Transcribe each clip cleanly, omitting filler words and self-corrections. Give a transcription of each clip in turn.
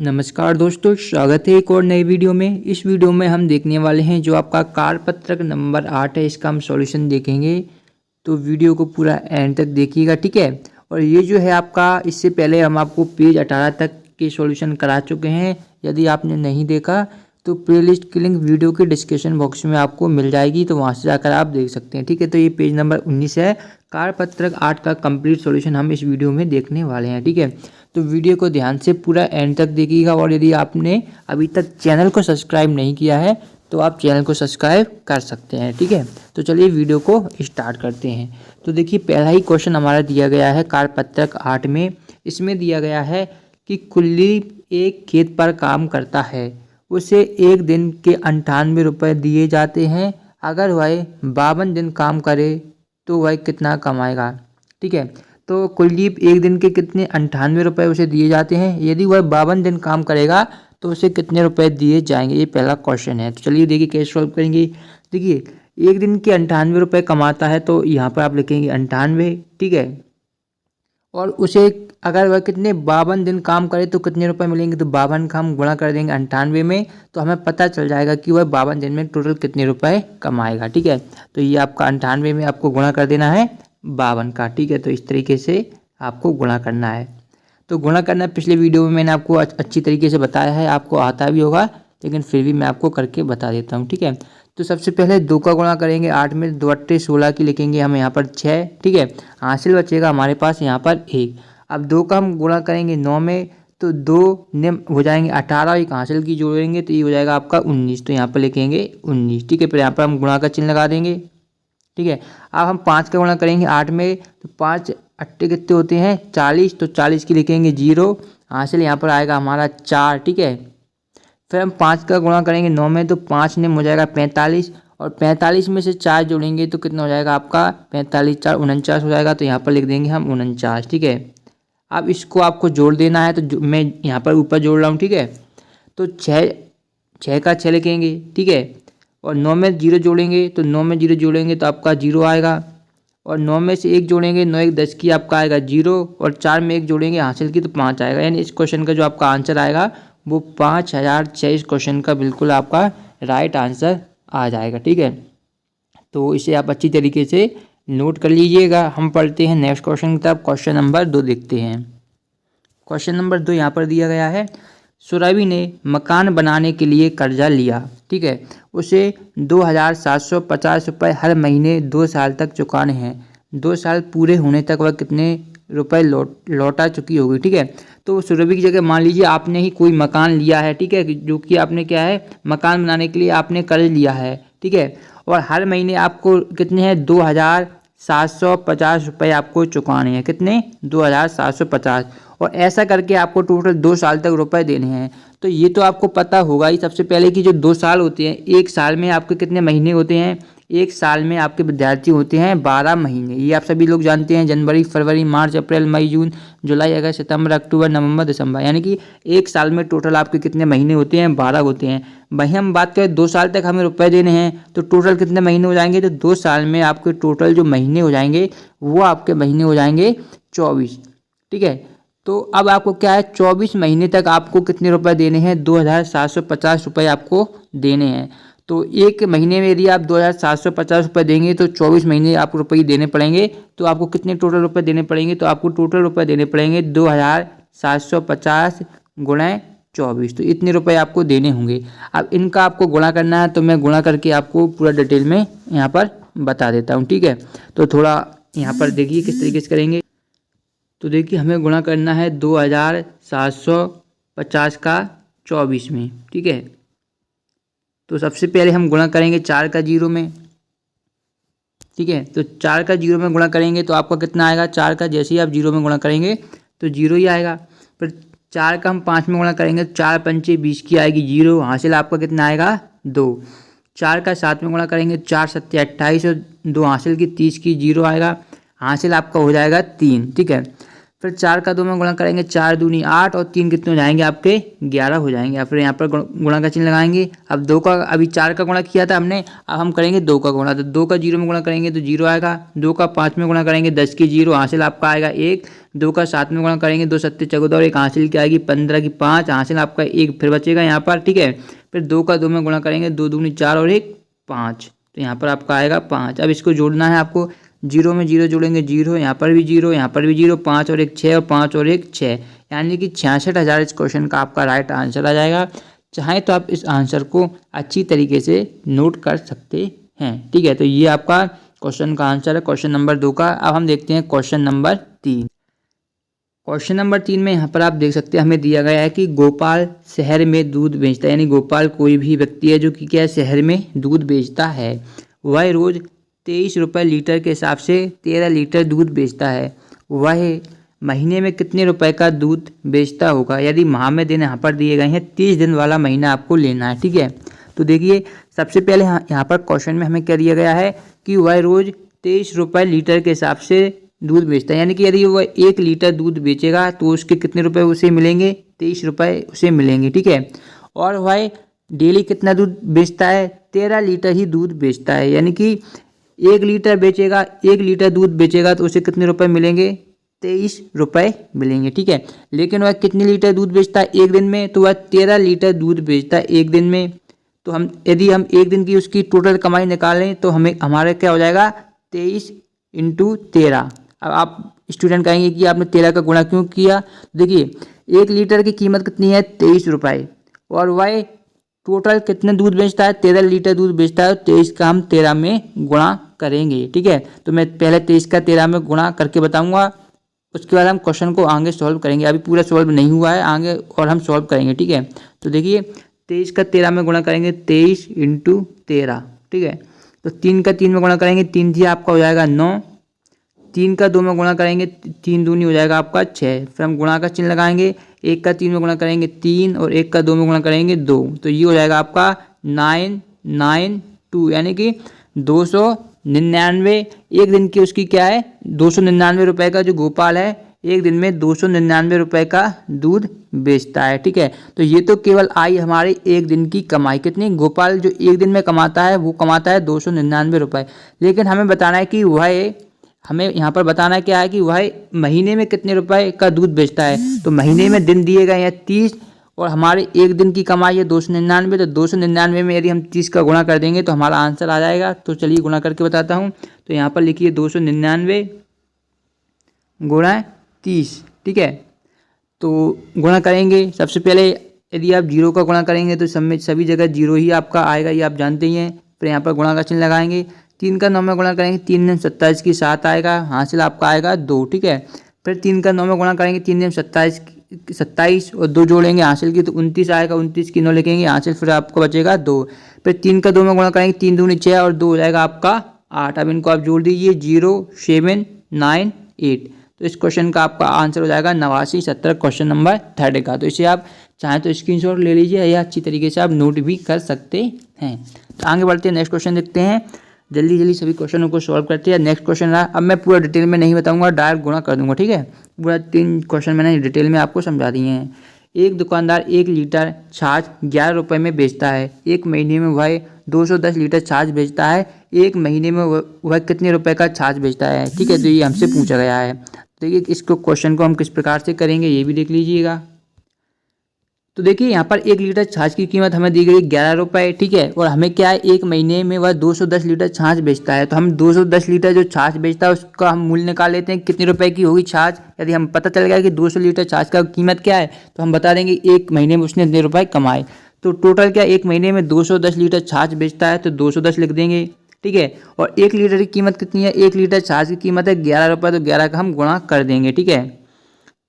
नमस्कार दोस्तों, स्वागत है एक और नई वीडियो में। इस वीडियो में हम देखने वाले हैं जो आपका कार्यपत्रक नंबर 8 है, इसका हम सॉल्यूशन देखेंगे। तो वीडियो को पूरा एंड तक देखिएगा, ठीक है। और ये जो है आपका, इससे पहले हम आपको पेज 18 तक के सॉल्यूशन करा चुके हैं। यदि आपने नहीं देखा तो प्लेलिस्ट की लिंक वीडियो के डिस्क्रिप्शन बॉक्स में आपको मिल जाएगी, तो वहाँ से जाकर आप देख सकते हैं, ठीक है। तो ये पेज नंबर 19 है, कार्यपत्रक 8 का कंप्लीट सॉल्यूशन हम इस वीडियो में देखने वाले हैं, ठीक है। तो वीडियो को ध्यान से पूरा एंड तक देखिएगा। और यदि आपने अभी तक चैनल को सब्सक्राइब नहीं किया है तो आप चैनल को सब्सक्राइब कर सकते हैं, ठीक है। तो चलिए वीडियो को स्टार्ट करते हैं। तो देखिए, पहला ही क्वेश्चन हमारा दिया गया है कार्यपत्रक 8 में। इसमें दिया गया है कि कुलदीप एक खेत पर काम करता है, उसे एक दिन के 98 रुपये दिए जाते हैं। अगर वह 52 दिन काम करे तो वह कितना कमाएगा, ठीक है। तो कुलदीप एक दिन के कितने 98 रुपये उसे दिए जाते हैं। यदि वह 52 दिन काम करेगा तो उसे कितने रुपए दिए जाएंगे, ये पहला क्वेश्चन है। तो चलिए देखिए कैसे सॉल्व करेंगे। देखिए, एक दिन के 98 रुपये कमाता है तो यहाँ पर आप लिखेंगे 98, ठीक है। और उसे अगर वह कितने 52 दिन काम करे तो कितने रुपए मिलेंगे, तो 52 का हम गुणा कर देंगे 98 में, तो हमें पता चल जाएगा कि वह 52 दिन में टोटल कितने रुपए कमाएगा, ठीक है। तो ये आपका 98 में आपको गुणा कर देना है 52 का, ठीक है। तो इस तरीके से आपको गुणा करना है। तो गुणा करना पिछले वीडियो में मैंने आपको अच्छी तरीके से बताया है, आपको आता भी होगा, लेकिन फिर भी मैं आपको करके बता देता हूँ, ठीक है। तो सबसे पहले 2 का गुणा करेंगे 8 में, 2 8 16 की लिखेंगे हम यहाँ पर 6, ठीक है। हासिल बचेगा हमारे पास यहाँ पर 1। अब 2 का हम गुणा करेंगे 9 में, तो 2 ने हो जाएंगे 18, एक हासिल की जोड़ेंगे तो ये हो जाएगा आपका 19, तो यहाँ पर लिखेंगे 19, ठीक है। फिर यहाँ पर हम गुणा का चिन्ह लगा देंगे, ठीक है। अब हम 5 का गुणा करेंगे 8 में, तो 5 8 कितने होते हैं 40, तो 40 की लिखेंगे 0, हासिल यहाँ पर आएगा हमारा 4, ठीक है। फिर हम 5 का गुणा करेंगे 9 में, तो 5 ने हो जाएगा 45, और 45 में से 4 जोड़ेंगे तो कितना हो जाएगा आपका 45 4 49 हो जाएगा, तो यहाँ पर लिख देंगे हम 49, ठीक है। अब इसको आपको जोड़ देना है, तो मैं यहाँ पर ऊपर जोड़ रहा हूँ, ठीक है। तो 6 का 6 लिखेंगे, ठीक है। और 9 में 0 जोड़ेंगे, तो 9 में 0 जोड़ेंगे तो आपका 0 आएगा। और 9 में से 1 जोड़ेंगे, 9 1 10 की आपका आएगा 0, और 4 में 1 जोड़ेंगे हासिल की तो 5 आएगा। यानी इस क्वेश्चन का जो आपका आंसर आएगा वो 5006 इस क्वेश्चन का बिल्कुल आपका राइट आंसर आ जाएगा, ठीक है। तो इसे आप अच्छी तरीके से नोट कर लीजिएगा। हम पढ़ते हैं नेक्स्ट क्वेश्चन की तरफ। क्वेश्चन नंबर 2 देखते हैं। क्वेश्चन नंबर 2 यहाँ पर दिया गया है, सुरभि ने मकान बनाने के लिए कर्जा लिया, ठीक है। उसे 2750 रुपये हर महीने 2 साल तक चुकाने हैं। 2 साल पूरे होने तक वह कितने रुपए लौटा चुकी होगी, ठीक है। तो सुरभि की जगह मान लीजिए आपने ही कोई मकान लिया है, ठीक है, जो कि आपने क्या है मकान बनाने के लिए आपने कर्ज लिया है, ठीक है। और हर महीने आपको कितने हैं 2750 रुपये आपको चुकाने हैं। कितने 2750, और ऐसा करके आपको टोटल 2 साल तक रुपए देने हैं। तो ये तो आपको पता होगा ही सबसे पहले कि जो 2 साल होते हैं, एक साल में आपके कितने महीने होते हैं, एक साल में आपके विद्यार्थी होते हैं 12 महीने। ये आप सभी लोग जानते हैं, जनवरी फरवरी मार्च अप्रैल मई जून जुलाई अगस्त सितंबर अक्टूबर नवंबर दिसंबर, यानी कि एक साल में टोटल आपके कितने महीने होते हैं 12 होते हैं। वहीं हम बात करें 2 साल तक हमें रुपए देने हैं, तो टोटल कितने महीने हो जाएंगे, तो 2 साल में आपके टोटल जो महीने हो जाएंगे वो आपके महीने हो जाएंगे 24, ठीक है। तो अब आपको क्या है 24 महीने तक आपको कितने रुपए देने हैं 2750 रुपये आपको देने हैं। तो एक महीने में यदि आप 2750 रुपये देंगे तो 24 महीने आपको रुपये देने पड़ेंगे। तो आपको कितने टोटल रुपए देने पड़ेंगे, तो आपको टोटल रुपए देने पड़ेंगे 2750 गुणा 24, तो इतने रुपए आपको देने होंगे। अब इनका आपको गुणा करना है, तो मैं गुणा करके आपको पूरा डिटेल में यहाँ पर बता देता हूँ, ठीक है। तो थोड़ा यहाँ पर देखिए किस तरीके से करेंगे। तो देखिए, हमें गुणा करना है 2750 का 24 में, ठीक है। तो सबसे पहले हम गुणा करेंगे 4 का 0 में, ठीक है। तो 4 का 0 में गुणा करेंगे तो आपका कितना आएगा, 4 का जैसे ही आप 0 में गुणा करेंगे तो 0 ही आएगा। फिर 4 का हम 5 में गुणा करेंगे तो 4 पंचे 20 की आएगी 0, हासिल आपका कितना आएगा 2। 4 का 7 में गुणा करेंगे 4 7 28, और 2 हासिल की 30 की 0 आएगा, हासिल आपका हो जाएगा 3, ठीक है। फिर 4 का 2 में गुणा करेंगे 4 दूनी 8, और 3 कितने हो जाएंगे आपके 11 हो जाएंगे। या फिर यहाँ पर गुणा का चिन्ह लगाएंगे। अब 2 का, अभी 4 का गुणा किया था हमने, अब हम करेंगे 2 का गुणा। तो 2 का 0 में गुणा करेंगे तो 0 आएगा। 2 का 5 में गुणा करेंगे 10 की 0, हासिल आपका आएगा 1। 2 का 7 में गुणा करेंगे, 2 सत्ते 14 और एक हासिल की आएगी 15 की 5, हासिल आपका एक फिर बचेगा यहाँ पर, ठीक है। फिर 2 का 2 में गुणा करेंगे, 2 दूनी 4 और एक 5, तो यहाँ पर आपका आएगा 5। अब इसको जोड़ना है आपको, 0 में 0 जोड़ेंगे 0, यहाँ पर भी 0, यहाँ पर भी 0, 5 और एक 6 और 5 और एक 6, यानी कि 66,000 इस क्वेश्चन का आपका राइट आंसर आ जाएगा। चाहे तो आप इस आंसर को अच्छी तरीके से नोट कर सकते हैं, ठीक है। तो ये आपका क्वेश्चन का आंसर है क्वेश्चन नंबर 2 का। अब हम देखते हैं क्वेश्चन नंबर 3। क्वेश्चन नंबर 3 में यहाँ पर आप देख सकते हैं हमें दिया गया है कि गोपाल शहर में दूध बेचता है, यानी गोपाल कोई भी व्यक्ति है जो कि क्या शहर में दूध बेचता है। वह रोज़ 23 रुपये लीटर के हिसाब से 13 लीटर दूध बेचता है। वह महीने में कितने रुपए का दूध बेचता होगा। यदि माह में दिन यहाँ पर दिए गए हैं, 30 दिन वाला महीना आपको लेना है, ठीक है। तो देखिए सबसे पहले यहाँ पर क्वेश्चन में हमें क्या दिया गया है कि वह रोज़ 23 रुपये लीटर के हिसाब से दूध बेचता है, यानी कि यदि वह 1 लीटर दूध बेचेगा तो उसके कितने रुपए उसे मिलेंगे, 23 रुपये उसे मिलेंगे, ठीक है। और वह डेली कितना दूध बेचता है, 13 लीटर ही दूध बेचता है, यानी कि 1 लीटर बेचेगा, 1 लीटर दूध बेचेगा तो उसे कितने रुपए मिलेंगे, 23 रुपये मिलेंगे, ठीक है। लेकिन वह कितने लीटर दूध बेचता है एक दिन में, तो वह 13 लीटर दूध बेचता है एक दिन में। तो हम यदि हम एक दिन की उसकी टोटल कमाई निकालें तो हमारे क्या हो जाएगा, 23 × 13। अब आप स्टूडेंट कहेंगे कि आपने 13 का गुणा क्यों किया। देखिए 1 लीटर की कीमत कितनी है, 23 रुपये, और वह टोटल कितने दूध बेचता है, 13 लीटर दूध बेचता है। 23 का हम 13 में गुणा करेंगे, ठीक है। तो मैं पहले 23 का 13 में गुणा करके बताऊंगा, उसके बाद हम क्वेश्चन को आगे सॉल्व करेंगे। अभी पूरा सॉल्व नहीं हुआ है आगे, और हम सॉल्व करेंगे, ठीक है। तो देखिए 23 का 13 में गुणा करेंगे, 23 × 13, ठीक है। तो 3 का 3 में गुणा करेंगे, 3 जी आपका हो जाएगा 9, 3 का 2 में गुणा करेंगे, 3 दूनी हो जाएगा आपका 6। फिर हम गुणा का चिन्ह लगाएंगे, 1 का 3 में गुणा करेंगे 3, और 1 का 2 में गुणा करेंगे 2, तो ये हो जाएगा आपका 992, यानी कि 299। एक दिन की उसकी क्या है, 299 रुपये का जो गोपाल है एक दिन में 299 रुपये का दूध बेचता है, ठीक है। तो ये तो केवल आई हमारी एक दिन की कमाई, कितनी, गोपाल जो एक दिन में कमाता है वो कमाता है 299 रुपये। लेकिन हमें बताना है कि हमें यहाँ पर बताना क्या है कि वह महीने में कितने रुपए का दूध बेचता है। तो महीने में दिन दिए गए हैं 30, और हमारे एक दिन की कमाई है 299, तो 299 में यदि हम 30 का गुणा कर देंगे तो हमारा आंसर आ जाएगा। तो चलिए गुणा करके बताता हूँ। तो यहाँ पर लिखिए 299 × 30, ठीक है। तो गुणा करेंगे, सबसे पहले यदि आप 0 का गुणा करेंगे तो सभी जगह 0 ही आपका आएगा, ये आप जानते ही हैं। फिर यहाँ पर गुणा का चिन्ह लगाएंगे, 3 का 9 में गुणा करेंगे, 3 दिन 27 की 7 आएगा, हासिल आपका आएगा 2, ठीक है। फिर 3 का 9 में गुणा करेंगे, 3 दिन 27 और 2 जोड़ेंगे हासिल की, तो 29 आएगा, 29 की 9 लिखेंगे हासिल, फिर आपको बचेगा 2। फिर 3 का 2 में गुणा करेंगे, 3 दूनी 6 और 2 हो जाएगा आपका 8। अब इनको आप जोड़ दीजिए, 0798। तो इस क्वेश्चन का आपका आंसर हो जाएगा 8970, क्वेश्चन नंबर 3 का। तो इसे आप चाहें तो स्क्रीनशॉट ले लीजिए, या अच्छी तरीके से आप नोट भी कर सकते हैं। तो आगे बढ़ते हैं, नेक्स्ट क्वेश्चन देखते हैं। जल्दी सभी क्वेश्चनों को सॉल्व करते हैं। नेक्स्ट क्वेश्चन रहा, अब मैं पूरा डिटेल में नहीं बताऊंगा, डायरेक्ट गुणा कर दूंगा, ठीक है। पूरा 3 क्वेश्चन मैंने डिटेल में आपको समझा दिए हैं। एक दुकानदार 1 लीटर छाछ 11 रुपये में बेचता है। एक महीने में वह 210 लीटर छाछ बेचता है। एक महीने में वह कितने रुपए का छाछ बेचता है, ठीक है। तो ये हमसे पूछा गया है। देखिए इसको क्वेश्चन को हम किस प्रकार से करेंगे ये भी देख लीजिएगा। तो देखिए यहाँ पर 1 लीटर छाछ की कीमत हमें दी गई 11 रुपये, ठीक है। और हमें क्या है, एक महीने में वह 210 लीटर छाछ बेचता है। तो हम 210 लीटर जो छाछ बेचता है उसका हम मूल्य निकाल लेते हैं, कितने रुपए की होगी छाछ। यदि हम पता चल गया कि 200 लीटर छाछ का कीमत क्या है, तो हम बता देंगे एक महीने में उसने इतने रुपए कमाए। तो टोटल क्या, एक महीने में 210 लीटर छाछ बेचता है, तो 210 लिख देंगे, ठीक है। और 1 लीटर की कीमत कितनी है, 1 लीटर छाछ की कीमत है 11 रुपये, तो 11 का हम गुणा कर देंगे, ठीक है।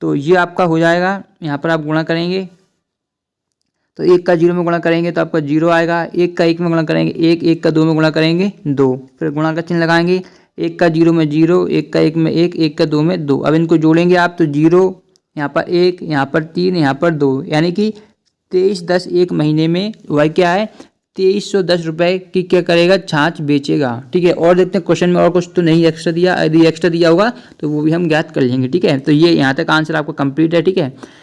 तो ये आपका हो जाएगा, यहाँ पर आप गुणा करेंगे तो 1 का 0 में गुणा करेंगे तो आपका 0 आएगा। 1 का 1 में गुणा करेंगे 1, 1 का 2 में गुणा करेंगे 2, फिर गुणा का चिन्ह लगाएंगे। 1 का 0 में 0, 1 का 1 में 1, 1 का 2 में 2। अब इनको जोड़ेंगे आप तो 0, यहाँ पर 1, यहाँ पर 3, यहाँ पर 2, यानी कि 23/10 एक महीने में वह क्या है 2310 रुपये की क्या करेगा, छाछ बेचेगा, ठीक है। और देखते हैं क्वेश्चन में और कुछ तो नहीं एक्स्ट्रा दिया, यदि एक्स्ट्रा दिया होगा तो वो भी हम ज्ञात कर लेंगे, ठीक है। तो ये यहाँ तक आंसर आपका कंप्लीट है, ठीक है।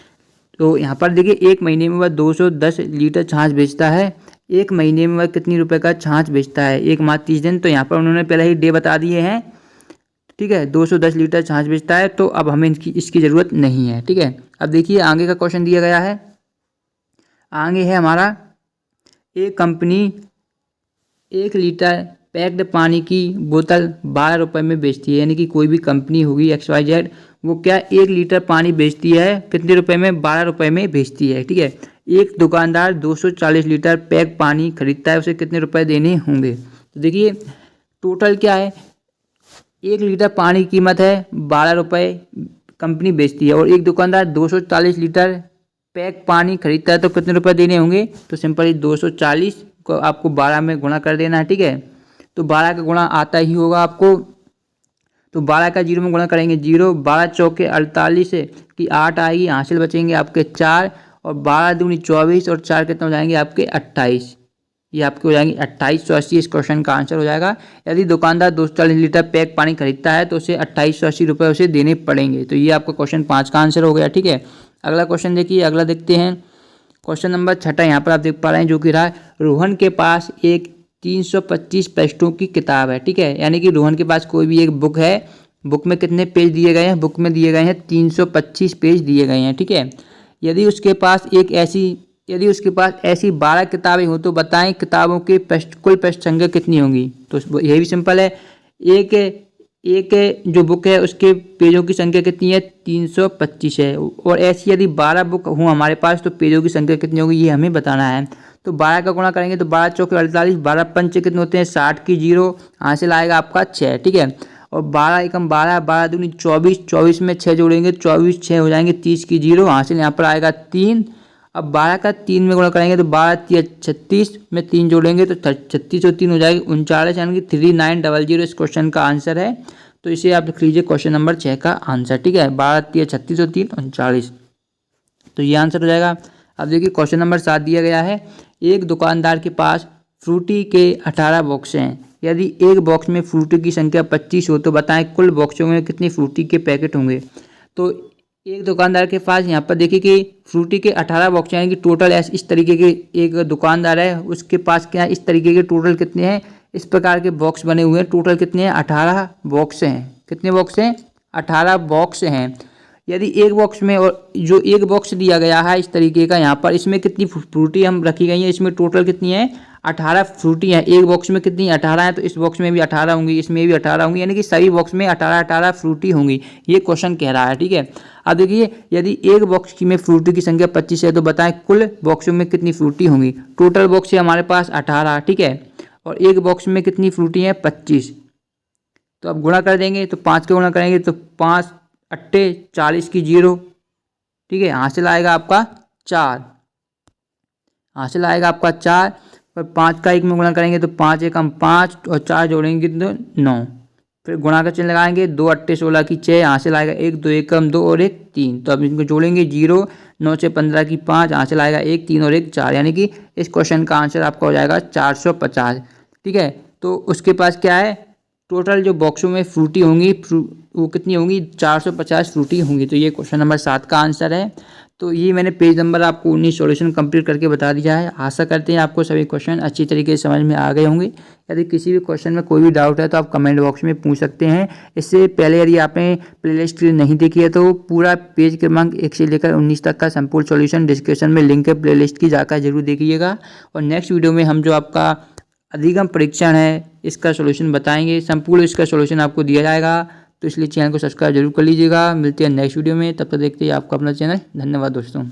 तो यहाँ पर देखिए एक महीने में वह 210 लीटर छाछ बेचता है। एक महीने में वह कितनी रुपए का छाछ बेचता है, एक माह 30 दिन। तो यहाँ पर उन्होंने पहले ही डे बता दिए हैं, ठीक है, 210 लीटर छाछ बेचता है, तो अब हमें इसकी ज़रूरत नहीं है। ठीक है, अब देखिए आगे का क्वेश्चन दिया गया है। आगे है हमारा, एक कंपनी 1 लीटर पैक्ड पानी की बोतल 12 रुपये में बेचती है, यानी कि कोई भी कंपनी होगी XYZ, वो क्या 1 लीटर पानी बेचती है कितने रुपए में, 12 रुपये में बेचती है। ठीक है, एक दुकानदार 240 लीटर पैक पानी खरीदता है, उसे कितने रुपए देने होंगे। तो देखिए टोटल क्या है, 1 लीटर पानी की कीमत है 12 रुपये कंपनी बेचती है, और एक दुकानदार 240 लीटर पैक पानी खरीदता है, तो कितने रुपए देने होंगे। तो सिंपली 240 को आपको 12 में गुणा कर देना है। ठीक है, तो 12 का गुणा आता ही होगा आपको, तो 12 का 0 में गुणा करेंगे 0, 12 चौके 48 की 8 आएगी, हासिल बचेंगे आपके 4, और 12 दूनी 24, और 4 कितने हो जाएंगे आपके 28, ये आपके हो जाएंगे 2880। इस क्वेश्चन का आंसर हो जाएगा। यदि दुकानदार 240 लीटर पैक पानी खरीदता है तो उसे 2880 रुपये उसे देने पड़ेंगे। तो ये आपका क्वेश्चन 5 का आंसर हो गया। ठीक है, अगला क्वेश्चन देखिए, अगला देखते हैं क्वेश्चन नंबर 6 यहाँ पर आप देख पा रहे हैं, जो कि रहा है, रोहन के पास एक 325 पृष्ठों की किताब है। ठीक है, यानी कि रोहन के पास कोई भी एक बुक है, बुक में कितने पेज दिए गए हैं, बुक में दिए गए हैं 325 पेज दिए गए हैं। ठीक है, यदि उसके पास ऐसी 12 किताबें हों तो बताएं किताबों के कुल पृष्ठ संख्या कितनी होंगी। तो यह भी सिंपल है, एक जो बुक है उसके पेजों की संख्या कितनी है, 325 है, और ऐसी यदि 12 बुक हों हमारे पास तो पेजों की संख्या कितनी होगी, ये हमें बताना है। तो 12 का गुणा करेंगे तो 12 चौके 48, 12 पंचे कितने होते हैं 60 की 0, हासिल आएगा आपका 6। ठीक है, और 12 एकम 12, 12 दूनी 24, 24 में 6 जोड़ेंगे, 24 6 हो जाएंगे 30 की 0, हासिल यहाँ पर आएगा 3। अब 12 का 3 में गुणा करेंगे तो 12 3 36 में 3 जोड़ेंगे तो 36 और 3 हो जाएगी 39, यानी कि 3900 इस क्वेश्चन का आंसर है। तो इसे आप लिख लीजिए क्वेश्चन नंबर 6 का आंसर। ठीक है, 12 3 36 और 3 39, तो ये आंसर हो जाएगा। अब देखिए क्वेश्चन नंबर 7 दिया गया है, एक दुकानदार के पास फ्रूटी के 18 बॉक्स हैं, यदि एक बॉक्स में फ्रूटी की संख्या 25 हो तो बताएं कुल बॉक्सों में कितनी फ्रूटी के पैकेट होंगे। तो एक दुकानदार के पास यहाँ पर देखिए कि फ्रूटी के 18 बॉक्स, यानी कि टोटल इस तरीके के एक दुकानदार है, उसके पास क्या इस तरीके के टोटल कितने हैं, इस प्रकार के बॉक्स बने हुए हैं, टोटल कितने हैं 18 बॉक्स हैं। कितने बॉक्स हैं, 18 बॉक्स हैं। यदि एक बॉक्स में, और जो एक बॉक्स दिया गया है इस तरीके का, यहाँ पर इसमें कितनी फ्रूटी हम रखी गई हैं, इसमें टोटल कितनी है 18 फ्रूटी हैं। एक बॉक्स में कितनी 18 है, तो इस बॉक्स में भी 18 होंगी, इसमें भी 18 होंगी, यानी कि सभी बॉक्स में 18 फ्रूटी होंगी, ये क्वेश्चन कह रहा है। ठीक है, अब देखिए यदि एक बॉक्स में फ्रूटी की संख्या 25 है तो बताएं कुल बॉक्सों में कितनी फ्रूटी होंगी। टोटल बॉक्स है हमारे पास 18, ठीक है, और एक बॉक्स में कितनी फ्रूटी है 25, तो अब गुणा कर देंगे, तो 5 के गुणा करेंगे तो 5 अट्टे 40 की 0, ठीक है, हासिल आएगा आपका 4, हासिल आएगा आपका 4, और 5 का 1 में गुणा करेंगे तो 5 एकम 5, और 4 जोड़ेंगे तो 9, फिर गुणा का चिन्ह लगाएंगे, 2 अट्टे 16 की 6, हासिल आएगा 1, 2 एकम 2 और 1 3, तो अब इनको जोड़ेंगे 0, 9 से 15 की 5, हासिल आएगा 1 3 और 1 4, यानी कि इस क्वेश्चन का आंसर आपका हो जाएगा 450। ठीक है, तो उसके पास क्या है, टोटल जो बॉक्सों में फ्रूटी होंगी वो कितनी होंगी 450 फ्रूटी होंगी। तो ये क्वेश्चन नंबर 7 का आंसर है। तो ये मैंने पेज नंबर आपको 19 सॉल्यूशन कंप्लीट करके बता दिया है। आशा करते हैं आपको सभी क्वेश्चन अच्छी तरीके से समझ में आ गए होंगे। यदि किसी भी क्वेश्चन में कोई भी डाउट है तो आप कमेंट बॉक्स में पूछ सकते हैं। इससे पहले यदि आपने प्लेलिस्ट नहीं देखी है तो पूरा पेज क्रमांक 1 से लेकर 19 तक का संपूर्ण सॉल्यूशन डिस्क्रिप्शन में लिंक है, प्लेलिस्ट की जाकर जरूर देखिएगा। और नेक्स्ट वीडियो में हम जो आपका अधिगम परीक्षण है इसका सॉल्यूशन बताएंगे, संपूर्ण इसका सॉल्यूशन आपको दिया जाएगा। तो इसलिए चैनल को सब्सक्राइब जरूर कर लीजिएगा। मिलते हैं नेक्स्ट वीडियो में, तब तक देखते हैं आपका अपना चैनल। धन्यवाद दोस्तों।